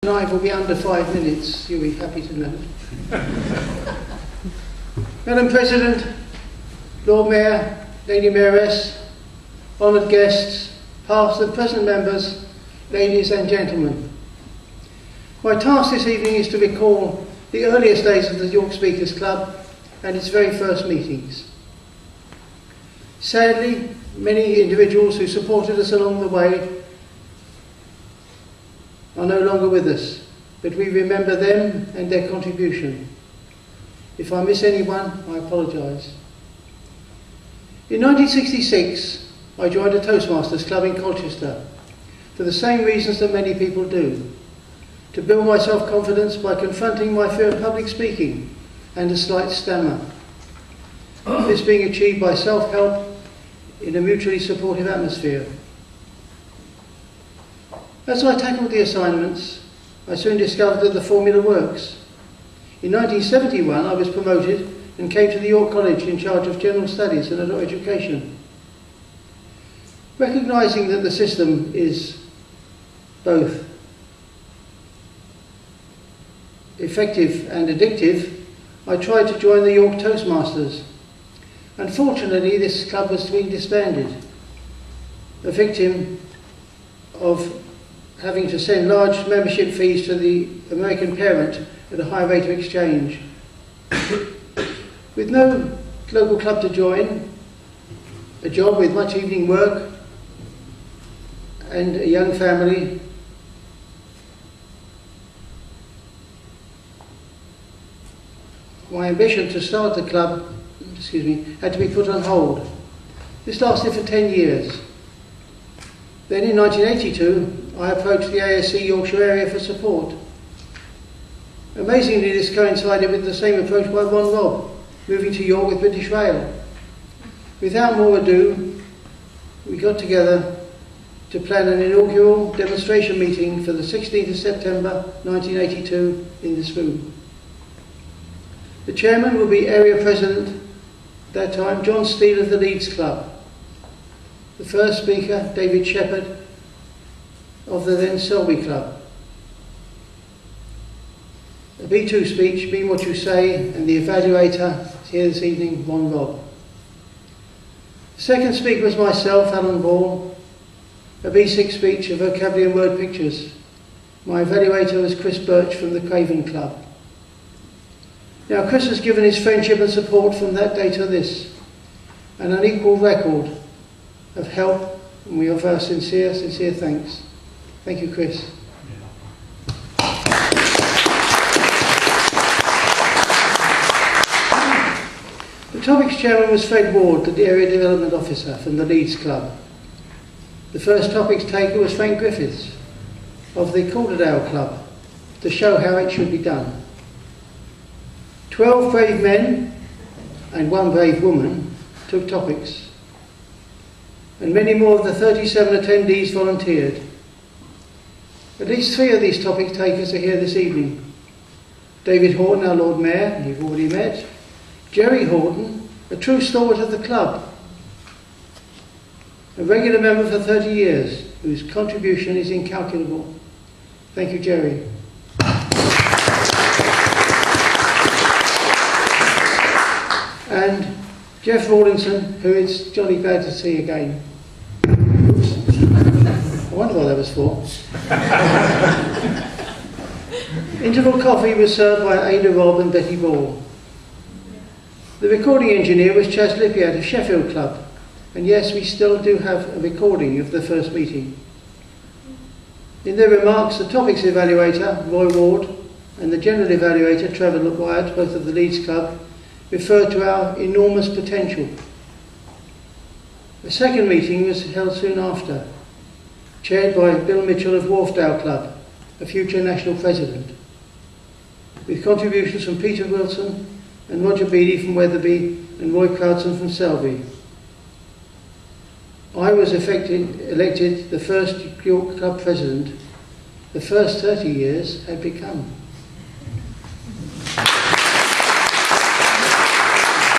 Live will be under 5 minutes, you'll be happy to know. Madam President, Lord Mayor, Lady Mayoress, honoured guests, past and present members, ladies and gentlemen. My task this evening is to recall the earliest days of the York Speakers Club and its very first meetings. Sadly, many individuals who supported us along the way are no longer with us, but we remember them and their contribution. If I miss anyone, I apologise. In 1966, I joined a Toastmasters club in Colchester for the same reasons that many people do: to build my self-confidence by confronting my fear of public speaking and a slight stammer. This being achieved by self-help in a mutually supportive atmosphere. As I tackled the assignments, I soon discovered that the formula works. In 1971, I was promoted and came to the York College in charge of General Studies and Adult Education. Recognising that the system is both effective and addictive, I tried to join the York Toastmasters. Unfortunately, this club was being disbanded, a victim of having to send large membership fees to the American parent at a high rate of exchange. With no local club to join, a job with much evening work, and a young family, my ambition to start the club, had to be put on hold. This lasted for 10 years. Then in 1982, I approached the ASC Yorkshire area for support. Amazingly, this coincided with the same approach by Ron Robb, moving to York with British Rail. Without more ado, we got together to plan an inaugural demonstration meeting for the 16th of September 1982 in this room. The chairman will be Area President at that time, John Steele of the Leeds Club. The first speaker, David Shepherd of the then Selby Club. A B2 speech, Mean What You Say, and the evaluator here this evening, Ron Robb. The second speaker was myself, Allan Ball. A B6 speech, a vocabulary and word pictures. My evaluator was Chris Birch from the Craven Club. Now, Chris has given his friendship and support from that day to this, an unequalled record of help, and we offer our sincere thanks. Thank you, Chris. The topics chairman was Fred Ward, the Area Development Officer from the Leeds Club. The first topics taker was Frank Griffiths of the Calderdale Club, to show how it should be done. 12 brave men and 1 brave woman took topics, and many more of the 37 attendees volunteered. At least 3 of these topic takers are here this evening. David Horton, our Lord Mayor, you've already met. Jerry Horton, a true stalwart of the club, a regular member for 30 years, whose contribution is incalculable. Thank you, Jerry. And Jeff Rawlinson, who is jolly glad to see again. I wonder what that was for. Interval coffee was served by Ada Robb and Betty Ball. The recording engineer was Chas Lippiat of Sheffield Club, and yes, we still do have a recording of the first meeting. In their remarks, the topics evaluator, Roy Ward, and the general evaluator, Trevor Wyatt, both of the Leeds Club, referred to our enormous potential. A second meeting was held soon after, chaired by Bill Mitchell of Wharfdale Club, a future national president, with contributions from Peter Wilson and Roger Beattie from Wetherby and Roy Crowdson from Selby. I was elected the first York Club president the first 30 years had become.